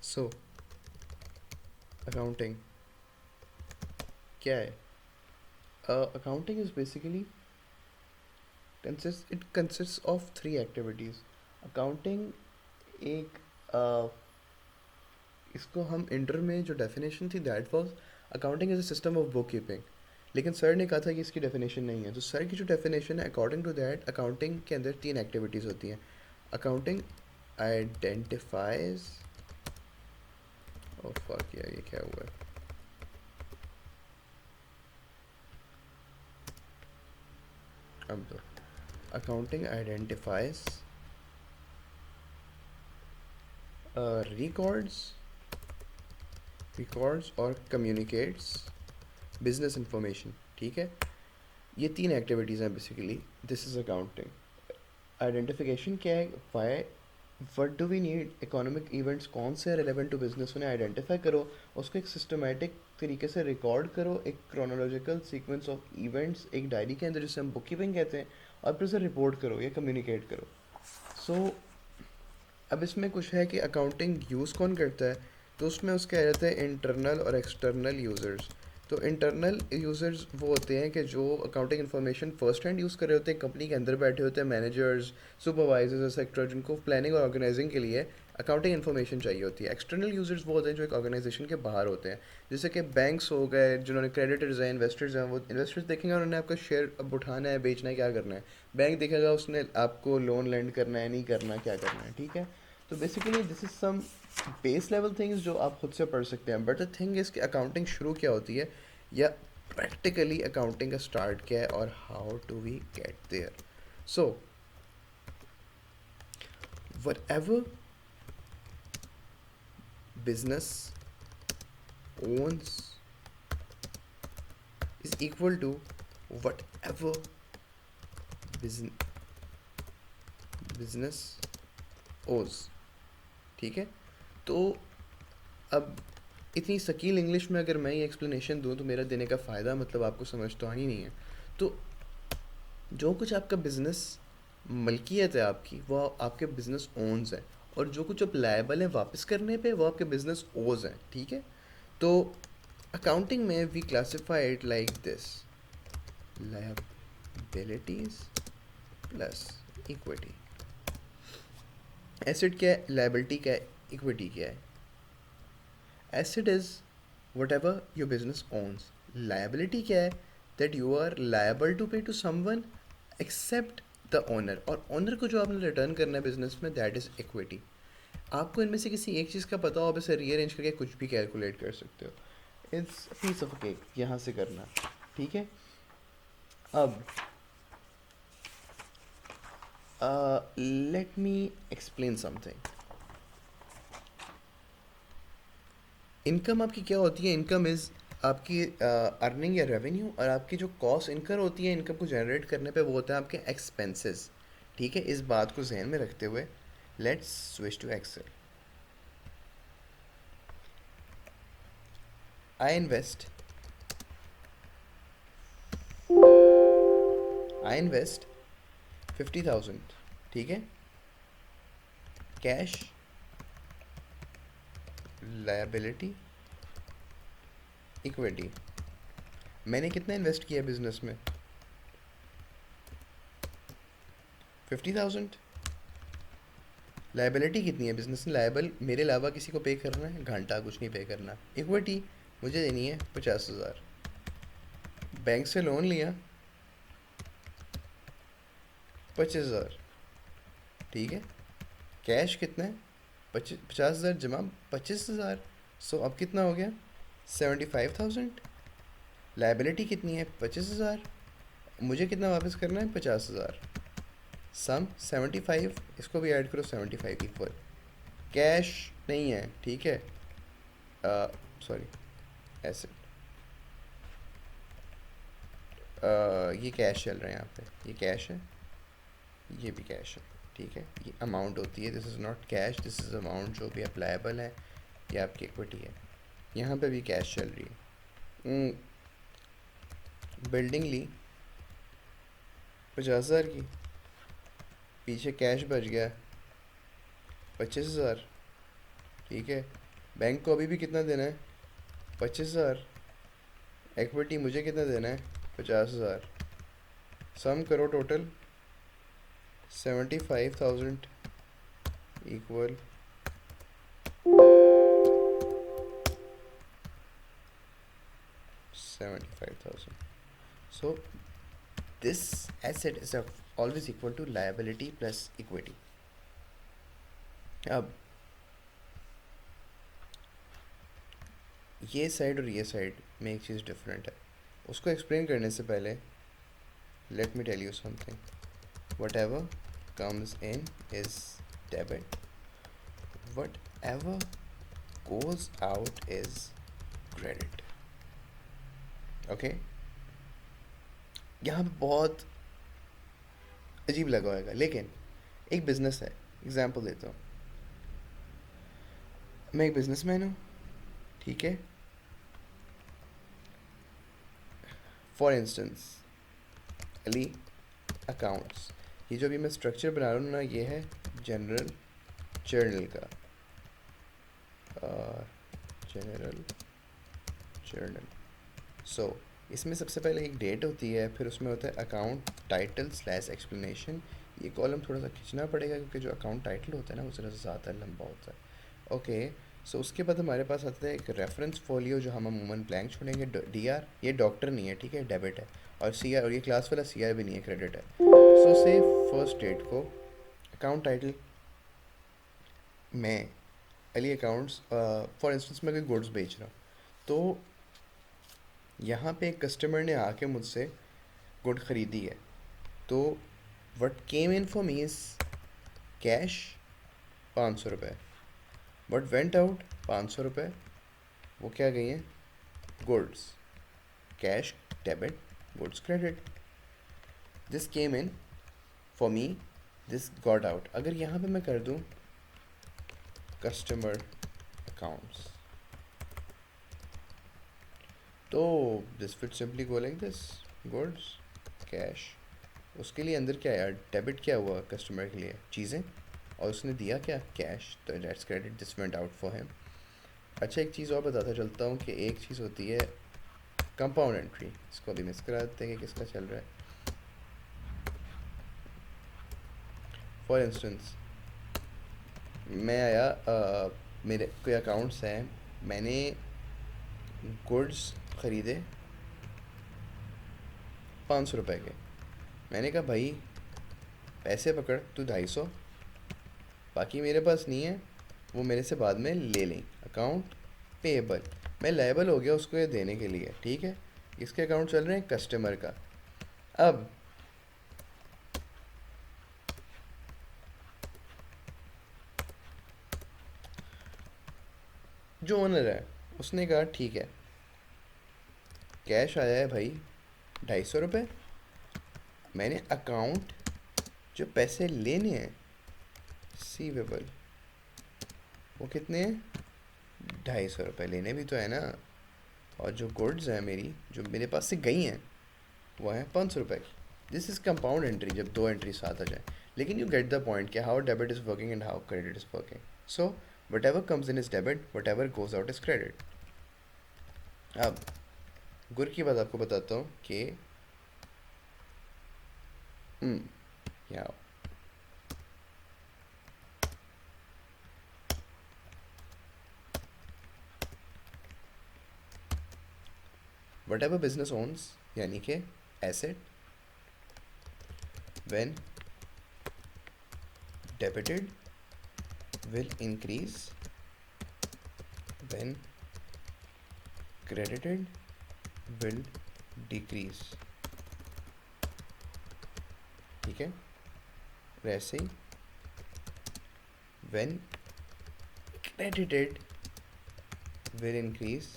So accounting क्या है? Accounting is basically it consist of three activities. Accounting एक इसको हम इंटर में जो डेफिनेशन थी that was accounting is a system of book keeping. लेकिन सर ने कहा था कि इसकी डेफिनेशन नहीं है, तो सर की जो डेफिनेशन है अकॉर्डिंग टू दैट अकाउंटिंग के अंदर तीन एक्टिविटीज़ होती हैं. अकाउंटिंग आइडेंटिफाइज, ओ फक यार ये क्या हुआ है. अब तो अकाउंटिंग आइडेंटिफाइज रिकॉर्ड्स रिकॉर्ड्स और कम्युनिकेट्स बिजनेस इंफॉर्मेशन. ठीक है, ये तीन एक्टिविटीज़ हैं basically. This is accounting. Identification क्या है? Why what do we need economic events, कौन से रिलेवेंट टू बिजनेस, उन्हें आइडेंटिफाई करो, उसको एक सिस्टमेटिक तरीके से रिकॉर्ड करो, एक क्रोनोलॉजिकल सीक्वेंस ऑफ इवेंट्स एक डायरी के अंदर जिसे हम बुक कीपिंग कहते हैं, और फिर उसे रिपोर्ट करो या कम्युनिकेट करो. सो अब इसमें कुछ है कि अकाउंटिंग यूज़ कौन करता है. तो उसमें उसके आ जाते हैं इंटरनल और एक्सटर्नल यूज़र्स. तो इंटरनल यूज़र्स वो होते हैं कि जो accounting information first hand use कर रहे होते हैं, कंपनी के अंदर बैठे होते हैं मैनेजर्स, सुपरवाइजर्स एक्सेट्रा, जिनको प्लानिंग और ऑर्गेनाइजिंग के लिए अकाउंटिंग इन्फॉर्मेशन चाहिए होती है. एक्सटर्नल यूज़र्स वो होते हैं जो एक ऑर्गेनाइजेशन के बाहर होते हैं, जैसे कि बैंक्स हो गए, जिन्होंने क्रेडिटर्स हैं, इन्वेस्टर्स हैं. वो इन्वेस्टर्स देखेंगे उन्होंने आपका शेयर अब उठाना है, बेचना है, क्या करना है. बैंक देखेगा उसने आपको लोन लेंड करना है, नहीं करना, क्या करना है. ठीक है, तो basically this is some base level things जो आप खुद से पढ़ सकते हैं. बट द थिंग इज कि अकाउंटिंग शुरू क्या होती है, या प्रैक्टिकली अकाउंटिंग का स्टार्ट क्या है, और how to we get there. So whatever business owns is equal to whatever business owes. ठीक है, तो अब इतनी शकील इंग्लिश में अगर मैं ये एक्सप्लेनेशन दूँ तो मेरा देने का फ़ायदा मतलब आपको समझ तो आनी नहीं है. तो जो कुछ आपका बिज़नेस मलकियत है आपकी, वो आपके बिज़नेस ओन्स है, और जो कुछ आप लायबल हैं वापस करने पे वो आपके बिज़नेस ओज हैं. ठीक है, तो अकाउंटिंग में we classify it like this: liabilities plus equity. Asset क्या है, लायबिलिटी क्या है, इक्विटी क्या है. Asset is whatever your business owns. Liability क्या है? That you are liable to pay to someone except the owner. और ओनर को जो आपने रिटर्न करना है बिजनेस में, दैट इज़ इक्विटी. आपको इनमें से किसी एक चीज़ का पता हो, आप इसे रीअरेंज करके कुछ भी कैलकुलेट कर सकते हो. इट्स पीस ऑफ केक यहाँ से करना. ठीक है, अब let me explain something. Income आपकी क्या होती है? इनकम इज़ आपकी अर्निंग या रेवेन्यू, और आपकी जो कॉस्ट इनकर होती है इनकम को जनरेट करने पे वो होते हैं आपके एक्सपेंसेस. ठीक है, इस बात को जहन में रखते हुए let's switch to Excel. I invest I invest 50,000. ठीक है, कैश, लायबिलिटी, इक्विटी. मैंने कितना इन्वेस्ट किया बिजनेस में? 50,000. लायबिलिटी कितनी है? बिजनेस ने लायबल मेरे अलावा किसी को पे करना है? घंटा कुछ नहीं पे करना. इक्विटी मुझे देनी है 50,000. बैंक से लोन लिया 25,000. ठीक है, कैश कितना है? 50,000 जमा 25,000. सो अब कितना हो गया? 75,000. लाइबिलिटी कितनी है? 25,000. मुझे कितना वापस करना है? 50,000. सम 75. इसको भी ऐड करो, 75 इक्वल. कैश नहीं है. ठीक है, सॉरी, ऐसे ये कैश चल रहे हैं यहाँ पे. ये कैश है, ये भी कैश है. ठीक है, ये अमाउंट होती है. This is not cash, this is amount जो भी अप्लायबल है, ये आपकी इक्विटी है. यहाँ पे भी कैश चल रही है. बिल्डिंग ली 50,000 की, पीछे कैश बच गया 25,000. ठीक है, बैंक को अभी भी कितना देना है? 25,000। इक्विटी मुझे कितना देना है? 50,000। सम करो total 75,000 equal 75,000. So this asset is always equal to liability plus equity. अब ये साइड और ये साइड में एक चीज़ डिफरेंट है, उसको एक्सप्लेन करने से पहले let me tell you something. Whatever comes in is debit, whatever goes out is credit. Okay यहाँ पे बहुत अजीब लगा होगा, लेकिन एक बिजनेस है. एग्जांपल देता हूँ. मैं एक बिजनेसमैन हूँ, ठीक है. फॉर इंस्टेंस अली अकाउंट्स, ये जो अभी मैं स्ट्रक्चर बना रहा हूँ ना, ये है जनरल जर्नल का. General journal. सो इसमें सबसे पहले एक डेट होती है, फिर उसमें होता है अकाउंट टाइटल स्लैश एक्सप्लेनेशन. ये कॉलम थोड़ा सा खींचना पड़ेगा क्योंकि जो अकाउंट टाइटल होता है ना वो ज़रा ज़्यादा लंबा होता है. ओके. सो उसके बाद हमारे पास आता है एक रेफरेंस फोलियो जो हम अमूमन ब्लैंक छोड़ेंगे. डी आर ये डॉक्टर नहीं है, ठीक है, डेबिट है. और सी आर, और ये क्लास वाला सी आर भी नहीं है, क्रेडिट है. सो से फर्स्ट डेट को अकाउंट टाइटल मैं अली अकाउंट्स, फॉर इंस्टेंस मैं कोई गुड्स बेच रहा हूँ, तो यहाँ पे एक कस्टमर ने आके मुझसे गुड ख़रीदी है, तो what came in for me is cash 500 रुपये. वट वेंट आउट 500 रुपये. वो क्या गई हैं? Goods. Cash debit, goods credit. This came in for me, this got out. अगर यहाँ पे मैं कर दूँ कस्टमर अकाउंट्स, तो this will simply go like this. Goods cash. उसके लिए अंदर क्या है? डेबिट क्या हुआ कस्टमर के लिए? चीज़ें. और उसने दिया क्या? कैश. तो let's credit, this went out for him. अच्छा, एक चीज़ और बताता चलता हूँ कि एक चीज़ होती है कंपाउंड एंट्री. इसको अभी मिस करा देते हैं कि किसका चल रहा है. फॉर इंस्टेंस मैं आया, मेरे कोई अकाउंट्स हैं, मैंने गुड्स ख़रीदे 500 रुपये के. मैंने कहा भाई पैसे पकड़, तू 250, बाकी मेरे पास नहीं है, वो मेरे से बाद में ले लें. Account payable. मैं लायबल हो गया उसको ये देने के लिए, ठीक है. इसके अकाउंट चल रहे हैं कस्टमर का. अब जो ओनर है उसने कहा ठीक है, कैश आया है भाई 250 रुपये. मैंने अकाउंट जो पैसे लेने हैं रिसीवेबल, वो कितने हैं? 250 रुपये. लेने भी तो है ना. और जो गुड्स हैं मेरी, जो मेरे पास से गई हैं, वो है 500 रुपये की. दिस इज़ कंपाउंड एंट्री, जब दो एंट्री साथ आ जाए. लेकिन यू गेट द पॉइंट कि how debit is working and how credit is working. So what ever comes in is debit, what ever goes out is credit. अब गुर की बात आपको बताता हूँ कि या वट एवर बिजनेस ओन्स, यानी कि asset, when debited will increase, when credited will decrease. ठीक है. वैसे ही when credited will increase,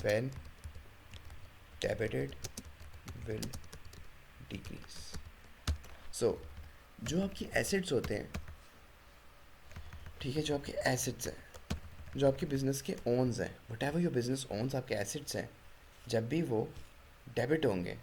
when debited will decrease. So जो आपकी एसेट्स होते हैं, ठीक है, जो आपके एसेट्स हैं, जो आपके बिजनेस के ओन्स हैं, whatever your business owns, आपके एसेट्स हैं, जब भी वो डेबिट होंगे,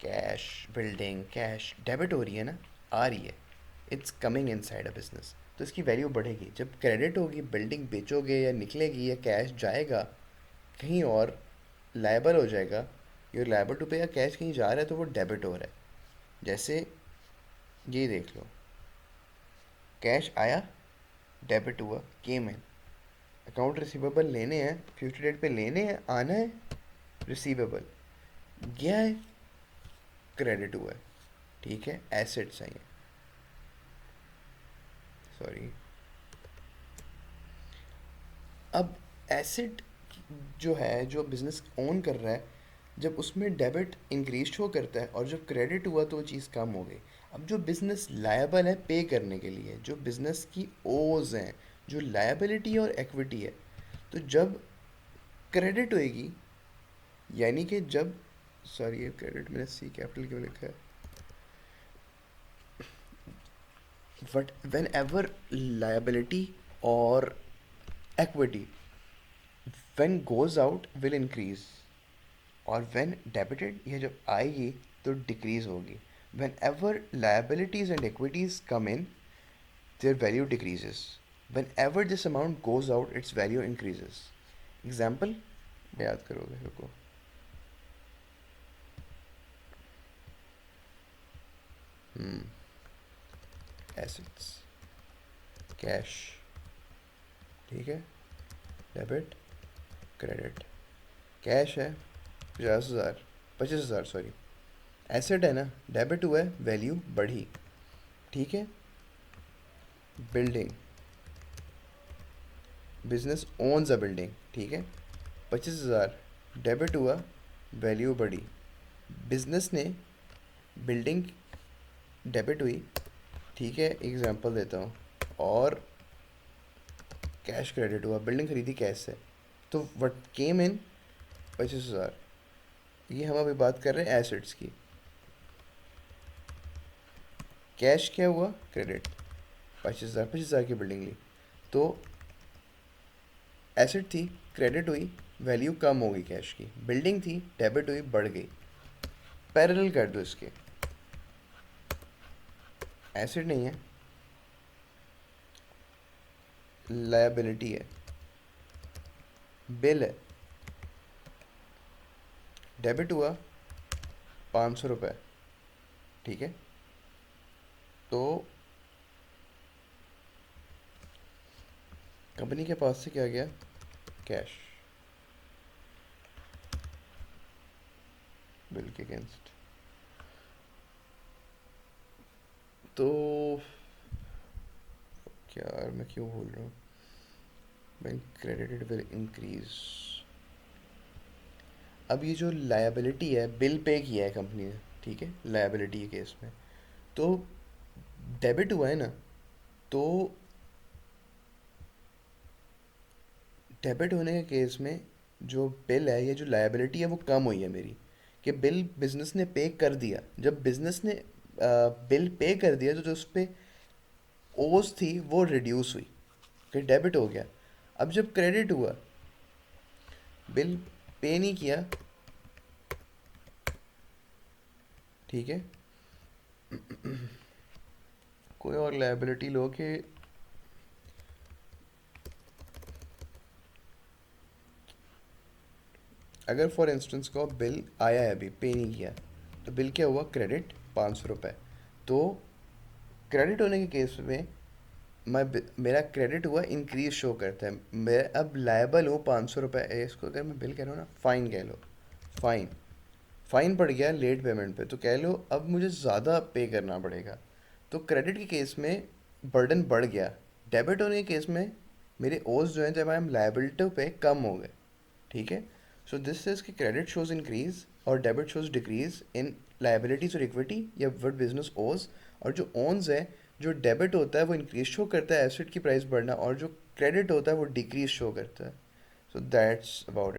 कैश बिल्डिंग कैश डेबिट हो रही है ना, आ रही है, it's coming inside a business, तो इसकी वैल्यू बढ़ेगी। जब क्रेडिट होगी, बिल्डिंग बेचोगे या निकलेगी या कैश जाएगा कहीं और, लायबल हो जाएगा, यूर लायबल टू पे, या कैश कहीं जा रहा है तो वो डेबिट हो रहा है। जैसे ये देख लो, कैश आया, डेबिट हुआ, केम इन, अकाउंट रिसीवेबल लेने हैं, फ्यूचर डेट पे लेने हैं, आना है, रिसीवेबल गया है, क्रेडिट हुआ है। ठीक है, एसेट्स हैं ये, सॉरी। अब एसेट जो है, जो बिजनेस ओन कर रहा है, जब उसमें डेबिट इंक्रीज शो करता है और जब क्रेडिट हुआ तो वो चीज़ कम हो गई। अब जो बिजनेस लायबल है पे करने के लिए, जो बिजनेस की ओज हैं, जो लायबिलिटी और इक्विटी है, तो जब क्रेडिट होएगी, यानी कि जब, सॉरी ये क्रेडिट मैंने सी कैपिटल क्यों लिखा है, बट वेन एवर लायबिलिटी और equity when goes out will increase, और when debited ये जब आएगी तो decrease होगी। Whenever liabilities and equities come in, their value decreases. Whenever this amount goes out, its value increases. Example याद करोगे, रुको। Assets, कैश, ठीक है, डेबिट, क्रेडिट। कैश है 50,000, 25,000 सॉरी, एसेट है ना, डेबिट हुआ है, वैल्यू बढ़ी। ठीक है, building, business owns a building, ठीक है, 25,000 डेबिट हुआ, वैल्यू बढ़ी। बिजनेस ने, बिल्डिंग डेबिट हुई, ठीक है, एग्जांपल देता हूँ, और कैश क्रेडिट हुआ, बिल्डिंग खरीदी कैश से, तो वट केम इन 25,000। ये हम अभी बात कर रहे हैं एसेट्स की। कैश क्या हुआ, क्रेडिट, 25,000, 25,000 की बिल्डिंग ली, तो एसेट थी, क्रेडिट हुई, वैल्यू कम हो गई कैश की। बिल्डिंग थी, डेबिट हुई, बढ़ गई। पैरेलल कर दो इसके, एसेट नहीं है, लायबिलिटी है, बिल है, डेबिट हुआ 500 रुपये, ठीक है, तो कंपनी के पास से क्या गया, कैश, बिल के अगेंस्ट। तो क्या यार, मैं क्यों बोल रहा हूँ, बैंक क्रेडिटेड विल इंक्रीज। अब ये जो लायबिलिटी है, बिल पे किया है कंपनी ने, ठीक है, लायबिलिटी के केस में, तो डेबिट हुआ है ना, तो डेबिट होने के केस में जो बिल है, ये जो लायबिलिटी है वो कम हुई है मेरी, कि बिल बिजनेस ने पे कर दिया। जब बिजनेस ने बिल पे कर दिया तो जो उस पर ओस थी वो रिड्यूस हुई, कि डेबिट हो गया। अब जब क्रेडिट हुआ, बिल पे नहीं किया, ठीक है, कोई और लायबिलिटी लो कि अगर फॉर इंस्टेंस को बिल आया है अभी, पे नहीं किया, तो बिल क्या हुआ, क्रेडिट 500 रुपये। तो क्रेडिट होने के केस में मैं, मेरा क्रेडिट हुआ, इंक्रीज शो करता है, मैं अब लायबल हूँ 500 रुपये। इसको अगर मैं बिल कह रहा हूँ ना, फ़ाइन कह लो, फ़ाइन, फ़ाइन पड़ गया लेट पेमेंट पे, तो कह लो अब मुझे ज़्यादा पे करना पड़ेगा। तो क्रेडिट के केस में बर्डन बढ़ गया, डेबिट होने के केस में मेरे ओज जो हैं, जब आई एम लायबिलिटी पे, कम हो गए। ठीक है, सो दिस इज कि क्रेडिट शोज इंक्रीज और debit shows decrease in liabilities और इक्विटी, या वट बिजनेस ओज। और जो ओन्स है, जो डेबिट होता है वो इंक्रीज शो करता है, एसेट की प्राइस बढ़ना, और जो क्रेडिट होता है वो डिक्रीज शो करता है। So that's about